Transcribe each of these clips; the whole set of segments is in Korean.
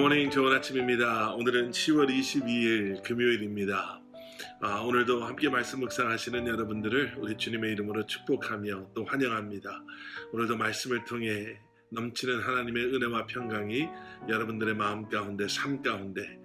굿모닝, 좋은 아침입니다. 오늘은 10월 22일 금요일입니다. 오늘도 함께 말씀 묵상하시는 여러분들을 우리 주님의 이름으로 축복하며 또 환영합니다. 오늘도 말씀을 통해 넘치는 하나님의 은혜와 평강이 여러분들의 마음 가운데, 삶 가운데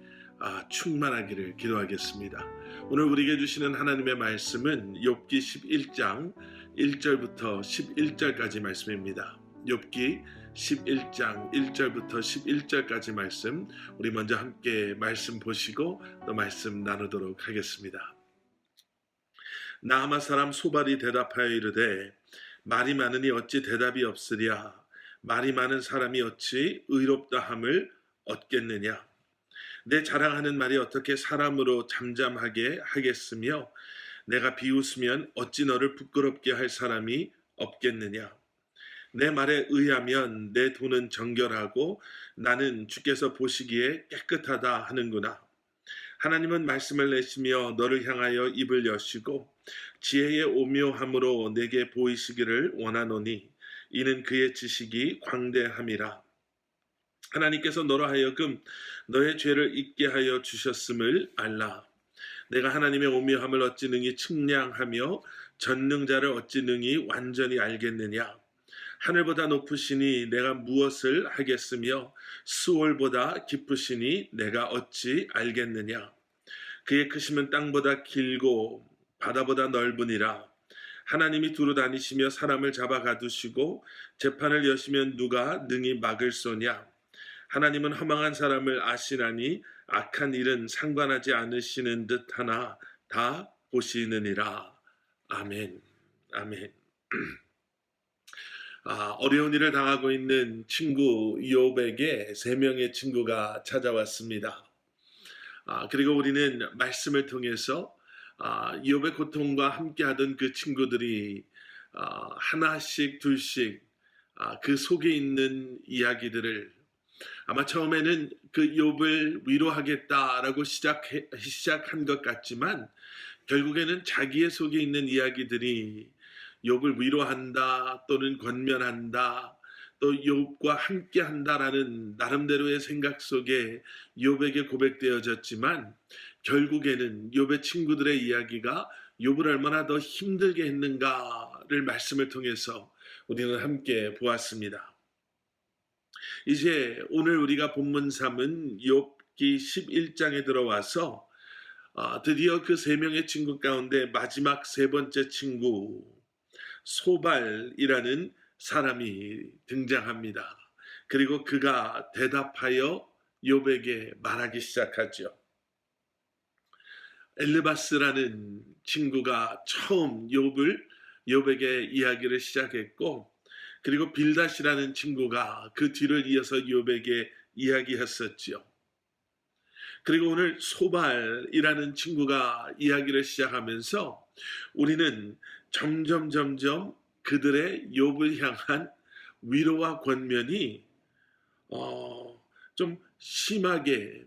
충만하기를 기도하겠습니다. 오늘 우리에게 주시는 하나님의 말씀은 욥기 11장 1절부터 11절까지 말씀입니다. 욥기 11장 1절부터 11절까지 말씀, 우리 먼저 함께 말씀 보시고 또 말씀 나누도록 하겠습니다. 나아마 사람 소발이 대답하여 이르되 말이 많으니 어찌 대답이 없으랴. 말이 많은 사람이 어찌 의롭다함을 얻겠느냐. 내 자랑하는 말이 어떻게 사람으로 잠잠하게 하겠으며 내가 비웃으면 어찌 너를 부끄럽게 할 사람이 없겠느냐. 내 말에 의하면 내 돈은 정결하고 나는 주께서 보시기에 깨끗하다 하는구나. 하나님은 말씀을 내시며 너를 향하여 입을 여시고 지혜의 오묘함으로 내게 보이시기를 원하노니 이는 그의 지식이 광대함이라. 하나님께서 너로 하여금 너의 죄를 잊게 하여 주셨음을 알라. 내가 하나님의 오묘함을 어찌 능히 측량하며 전능자를 어찌 능히 완전히 알겠느냐. 하늘보다 높으시니 내가 무엇을 하겠으며 수월보다 깊으시니 내가 어찌 알겠느냐. 그의 크심은 땅보다 길고 바다보다 넓으니라. 하나님이 두루 다니시며 사람을 잡아 가두시고 재판을 여시면 누가 능히 막을 소냐. 하나님은 허망한 사람을 아시나니 악한 일은 상관하지 않으시는 듯하나 다 보시느니라. 아멘. 아멘. 어려운 일을 당하고 있는 친구 욥에게 3명의 친구가 찾아왔습니다. 그리고 우리는 말씀을 통해서 욥의 고통과 함께하던 그 친구들이 하나씩 둘씩 그 속에 있는 이야기들을 아마 처음에는 그 욥을 위로하겠다라고 시작한 것 같지만 결국에는 자기의 속에 있는 이야기들이 욥을 위로한다 또는 권면한다 또 욥과 함께한다라는 나름대로의 생각 속에 욥에게 고백되어졌지만 결국에는 욥의 친구들의 이야기가 욥을 얼마나 더 힘들게 했는가를 말씀을 통해서 우리는 함께 보았습니다. 이제 오늘 우리가 본문 3은 욥기 11장에 들어와서 드디어 그 3명의 친구 가운데 마지막 3번째 친구 소발이라는 사람이 등장합니다. 그리고 그가 대답하여 욥에게 말하기 시작하죠. 엘르바스라는 친구가 처음 욥에게 이야기를 시작했고 그리고 빌닷이라는 친구가 그 뒤를 이어서 욥에게 이야기했었지요. 그리고 오늘 소발이라는 친구가 이야기를 시작하면서 우리는 점점 그들의 욥을 향한 위로와 권면이 좀 심하게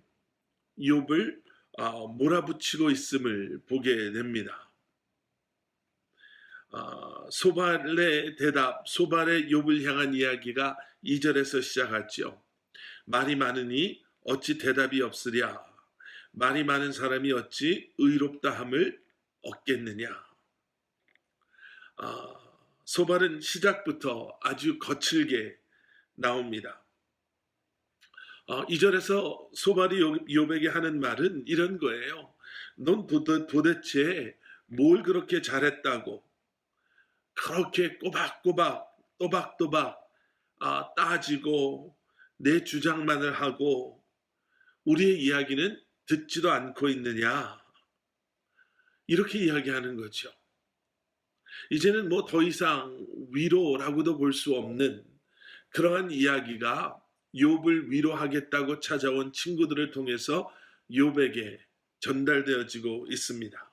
욥을 몰아붙이고 있음을 보게 됩니다. 소발의 대답, 소발의 욥을 향한 이야기가 2절에서 시작하죠. 말이 많으니 어찌 대답이 없으랴. 말이 많은 사람이 어찌 의롭다함을 얻겠느냐. 소발은 시작부터 아주 거칠게 나옵니다. 2절에서 소발이 욥에게 하는 말은 이런 거예요. 넌 도대체 뭘 그렇게 잘했다고 그렇게 꼬박꼬박 또박또박 따지고 내 주장만을 하고 우리의 이야기는 듣지도 않고 있느냐. 이렇게 이야기하는 거죠. 이제는 뭐 더 이상 위로라고도 볼 수 없는 그러한 이야기가 욥을 위로하겠다고 찾아온 친구들을 통해서 욥에게 전달되어지고 있습니다.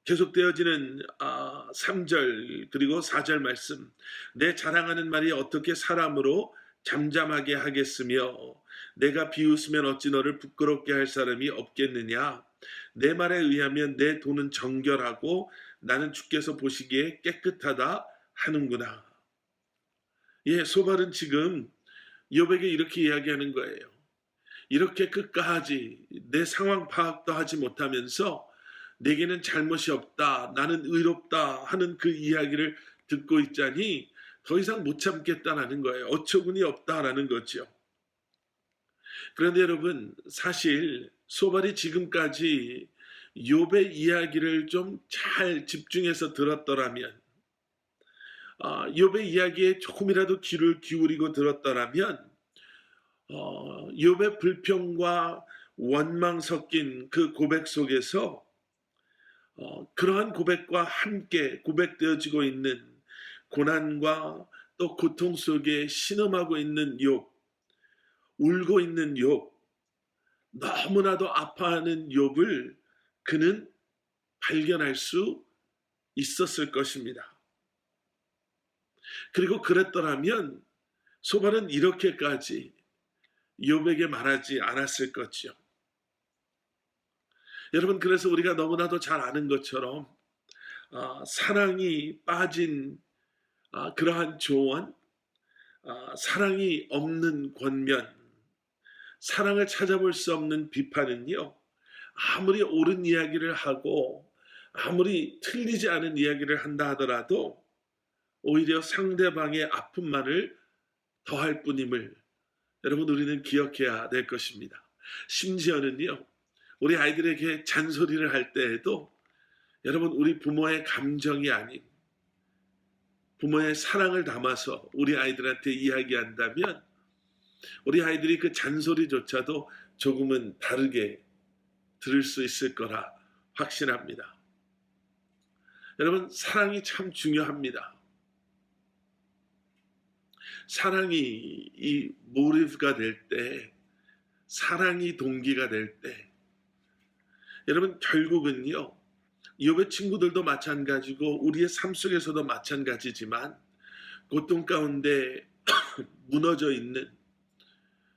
계속되어지는 3절 그리고 4절 말씀. 내 자랑하는 말이 어떻게 사람으로 잠잠하게 하겠으며 내가 비웃으면 어찌 너를 부끄럽게 할 사람이 없겠느냐. 내 말에 의하면 내 돈은 정결하고 나는 주께서 보시기에 깨끗하다 하는구나. 예, 소발은 지금 욥에게 이렇게 이야기하는 거예요. 이렇게 끝까지 내 상황 파악도 하지 못하면서 내게는 잘못이 없다, 나는 의롭다 하는 그 이야기를 듣고 있자니 더 이상 못 참겠다라는 거예요. 어처구니 없다라는 거죠. 그런데 여러분, 사실 소발이 지금까지 욥의 이야기를 좀 잘 집중해서 들었더라면, 욥의 이야기에 조금이라도 귀를 기울이고 들었더라면, 욥의 불평과 원망 섞인 그 고백 속에서 그러한 고백과 함께 고백되어지고 있는 고난과 또 고통 속에 신음하고 있는 욥, 울고 있는 욥, 너무나도 아파하는 욥을 그는 발견할 수 있었을 것입니다. 그리고 그랬더라면 소발은 이렇게까지 욥에게 말하지 않았을 것이요. 여러분, 그래서 우리가 너무나도 잘 아는 것처럼 사랑이 빠진 그러한 조언, 사랑이 없는 권면, 사랑을 찾아볼 수 없는 비판은요, 아무리 옳은 이야기를 하고 아무리 틀리지 않은 이야기를 한다 하더라도 오히려 상대방의 아픔만을 더할 뿐임을 여러분, 우리는 기억해야 될 것입니다. 심지어는요, 우리 아이들에게 잔소리를 할 때에도 여러분, 우리 부모의 감정이 아닌 부모의 사랑을 담아서 우리 아이들한테 이야기한다면 우리 아이들이 그 잔소리조차도 조금은 다르게 들을 수 있을 거라 확신합니다. 여러분, 사랑이 참 중요합니다. 사랑이 이 모티브가 될 때, 사랑이 동기가 될 때, 여러분, 결국은요, 욥의 친구들도 마찬가지고 우리의 삶 속에서도 마찬가지지만 고통 가운데 무너져 있는,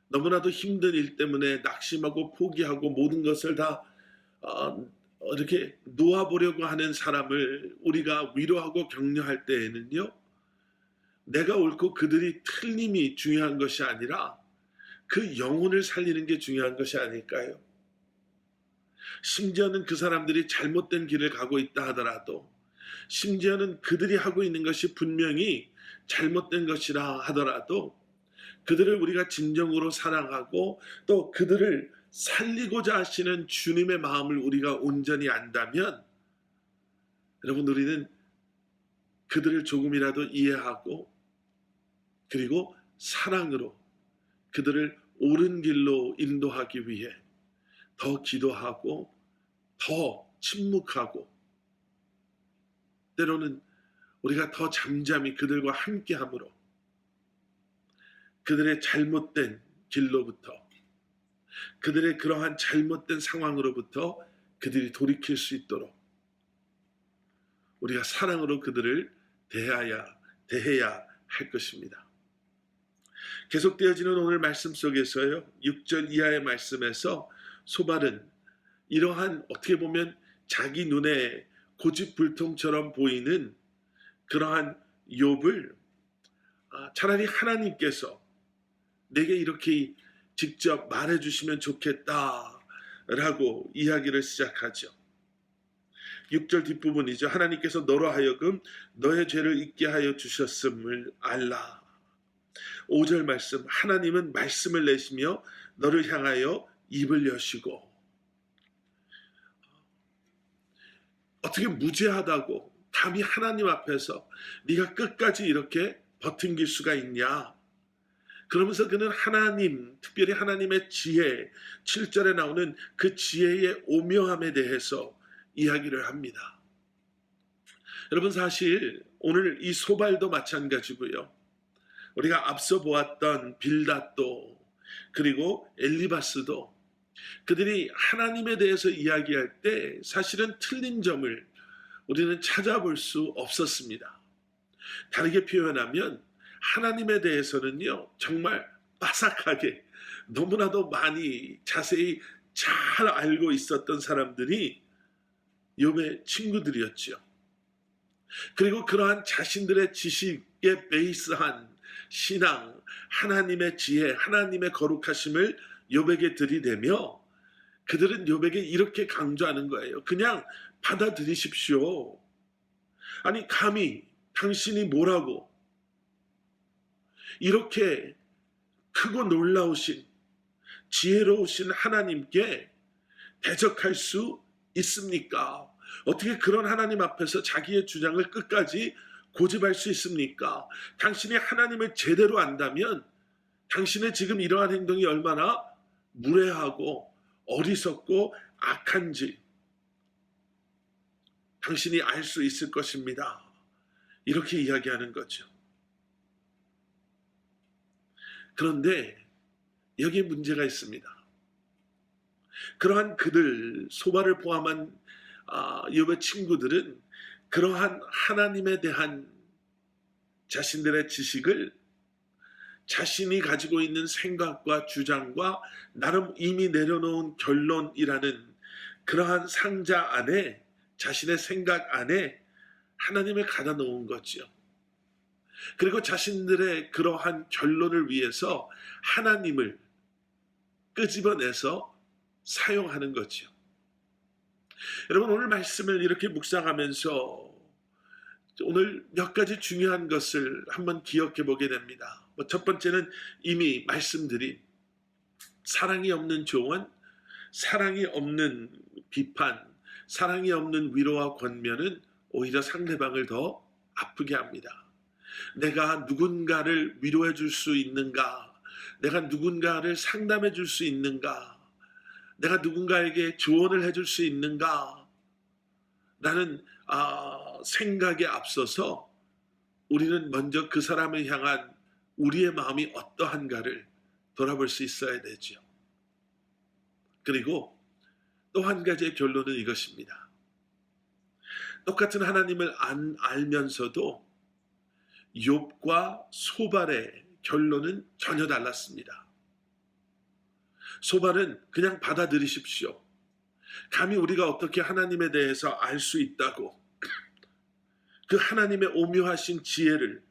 너무나도 힘든 일 때문에 낙심하고 포기하고 모든 것을 다 이렇게 놓아보려고 하는 사람을 우리가 위로하고 격려할 때에는요, 내가 옳고 그들이 틀림이 중요한 것이 아니라 그 영혼을 살리는 게 중요한 것이 아닐까요? 심지어는 그 사람들이 잘못된 길을 가고 있다 하더라도, 심지어는 그들이 하고 있는 것이 분명히 잘못된 것이라 하더라도 그들을 우리가 진정으로 사랑하고 또 그들을 살리고자 하시는 주님의 마음을 우리가 온전히 안다면, 여러분, 우리는 그들을 조금이라도 이해하고 그리고 사랑으로 그들을 옳은 길로 인도하기 위해 더 기도하고 더 침묵하고 때로는 우리가 더 잠잠히 그들과 함께함으로 그들의 잘못된 길로부터, 그들의 그러한 잘못된 상황으로부터 그들이 돌이킬 수 있도록 우리가 사랑으로 그들을 대해야 할 것입니다. 계속되어지는 오늘 말씀 속에서요, 6절 이하의 말씀에서 소발은 이러한 어떻게 보면 자기 눈에 고집불통처럼 보이는 그러한 욥을 차라리 하나님께서 내게 이렇게 직접 말해주시면 좋겠다라고 이야기를 시작하죠. 6절 뒷부분이죠. 하나님께서 너로 하여금 너의 죄를 잊게 하여 주셨음을 알라. 5절 말씀, 하나님은 말씀을 내시며 너를 향하여 입을 여시고. 어떻게 무죄하다고 감히 하나님 앞에서 네가 끝까지 이렇게 버틴길 수가 있냐. 그러면서 그는 하나님, 특별히 하나님의 지혜, 7절에 나오는 그 지혜의 오묘함에 대해서 이야기를 합니다. 여러분, 사실 오늘 이 소발도 마찬가지고요. 우리가 앞서 보았던 빌닷도 그리고 엘리바스도 그들이 하나님에 대해서 이야기할 때 사실은 틀린 점을 우리는 찾아볼 수 없었습니다. 다르게 표현하면 하나님에 대해서는요, 정말 빠삭하게 너무나도 많이 자세히 잘 알고 있었던 사람들이 욥의 친구들이었죠. 그리고 그러한 자신들의 지식에 베이스한 신앙, 하나님의 지혜, 하나님의 거룩하심을 욥에게 들이대며 그들은 욥에게 이렇게 강조하는 거예요. 그냥 받아들이십시오. 아니 감히 당신이 뭐라고 이렇게 크고 놀라우신 지혜로우신 하나님께 대적할 수 있습니까? 어떻게 그런 하나님 앞에서 자기의 주장을 끝까지 고집할 수 있습니까? 당신이 하나님을 제대로 안다면 당신의 지금 이러한 행동이 얼마나 무례하고 어리석고 악한지 당신이 알 수 있을 것입니다. 이렇게 이야기하는 거죠. 그런데 여기에 문제가 있습니다. 그러한 그들 소바를 포함한 욥의 친구들은 그러한 하나님에 대한 자신들의 지식을 자신이 가지고 있는 생각과 주장과 나름 이미 내려놓은 결론이라는 그러한 상자 안에 자신의 생각 안에 하나님을 가다 놓은 거죠. 그리고 자신들의 그러한 결론을 위해서 하나님을 끄집어내서 사용하는 거죠. 여러분 오늘 말씀을 이렇게 묵상하면서 오늘 몇 가지 중요한 것을 한번 기억해 보게 됩니다. 첫 번째는 이미 말씀드린 사랑이 없는 조언, 사랑이 없는 비판, 사랑이 없는 위로와 권면은 오히려 상대방을 더 아프게 합니다. 내가 누군가를 위로해 줄 수 있는가? 내가 누군가를 상담해 줄 수 있는가? 내가 누군가에게 조언을 해줄 수 있는가? 라는 생각에 앞서서 우리는 먼저 그 사람을 향한 우리의 마음이 어떠한가를 돌아볼 수 있어야 되죠. 그리고 또 한 가지의 결론은 이것입니다. 똑같은 하나님을 알면서도 욥과 소발의 결론은 전혀 달랐습니다. 소발은 그냥 받아들이십시오. 감히 우리가 어떻게 하나님에 대해서 알 수 있다고 그 하나님의 오묘하신 지혜를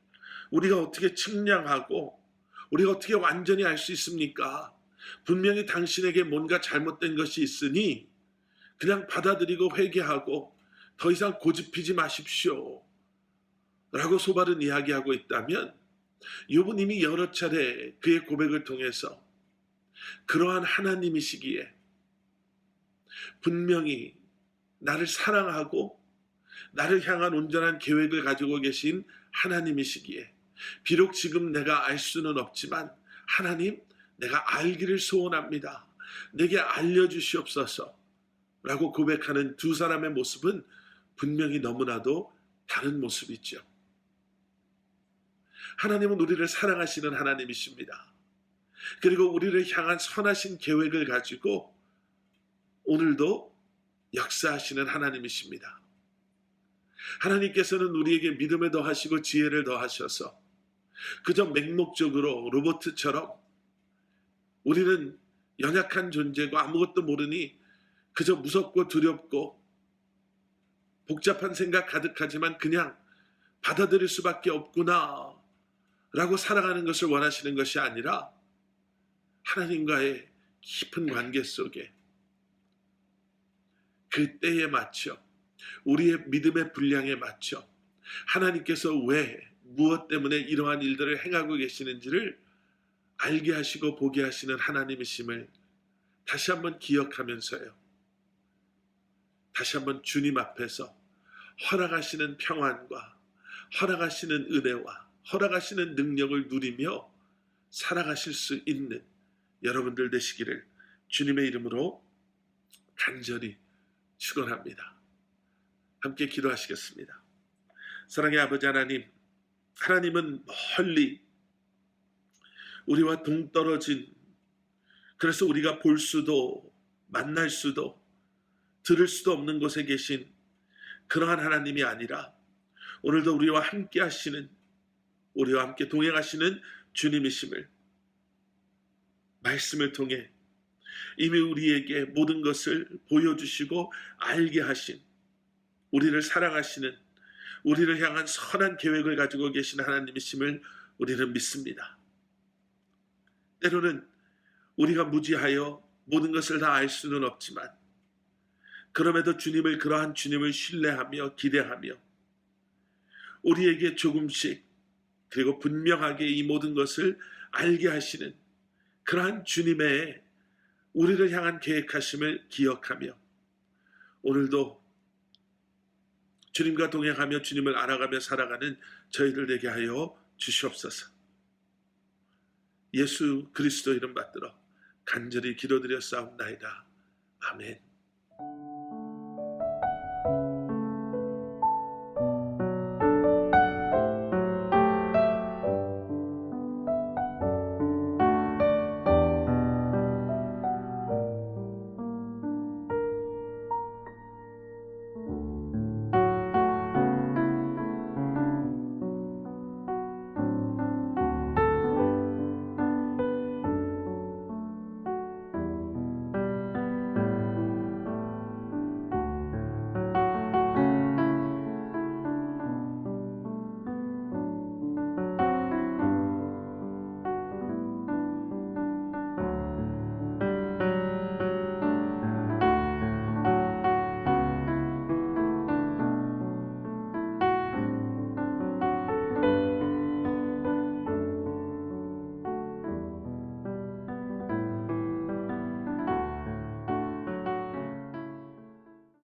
우리가 어떻게 측량하고 우리가 어떻게 완전히 알 수 있습니까? 분명히 당신에게 뭔가 잘못된 것이 있으니 그냥 받아들이고 회개하고 더 이상 고집피지 마십시오. 라고 소발은 이야기하고 있다면 욥은 이미 여러 차례 그의 고백을 통해서 그러한 하나님이시기에 분명히 나를 사랑하고 나를 향한 온전한 계획을 가지고 계신 하나님이시기에 비록 지금 내가 알 수는 없지만 하나님 내가 알기를 소원합니다. 내게 알려주시옵소서 라고 고백하는 두 사람의 모습은 분명히 너무나도 다른 모습이죠. 하나님은 우리를 사랑하시는 하나님이십니다. 그리고 우리를 향한 선하신 계획을 가지고 오늘도 역사하시는 하나님이십니다. 하나님께서는 우리에게 믿음을 더하시고 지혜를 더하셔서 그저 맹목적으로 로봇처럼 우리는 연약한 존재고 아무것도 모르니 그저 무섭고 두렵고 복잡한 생각 가득하지만 그냥 받아들일 수밖에 없구나 라고 살아가는 것을 원하시는 것이 아니라 하나님과의 깊은 관계 속에 그 때에 맞춰 우리의 믿음의 분량에 맞춰 하나님께서 왜 무엇 때문에 이러한 일들을 행하고 계시는지를 알게 하시고 보게 하시는 하나님이심을 다시 한번 기억하면서요. 다시 한번 주님 앞에서 허락하시는 평안과 허락하시는 은혜와 허락하시는 능력을 누리며 살아가실 수 있는 여러분들 되시기를 주님의 이름으로 간절히 축원합니다. 함께 기도하시겠습니다. 사랑의 아버지 하나님, 하나님은 멀리 우리와 동떨어진 그래서 우리가 볼 수도 만날 수도 들을 수도 없는 곳에 계신 그러한 하나님이 아니라 오늘도 우리와 함께 하시는 우리와 함께 동행하시는 주님이심을 말씀을 통해 이미 우리에게 모든 것을 보여주시고 알게 하신 우리를 사랑하시는 우리를 향한 선한 계획을 가지고 계신 하나님이심을 우리는 믿습니다. 때로는 우리가 무지하여 모든 것을 다 알 수는 없지만 그럼에도 그러한 주님을 신뢰하며 기대하며 우리에게 조금씩 그리고 분명하게 이 모든 것을 알게 하시는 그러한 주님의 우리를 향한 계획하심을 기억하며 오늘도 주님과 동행하며 주님을 알아가며 살아가는 저희들 되게 하여 주시옵소서. 예수 그리스도 이름 받들어 간절히 기도드렸사옵나이다. 아멘.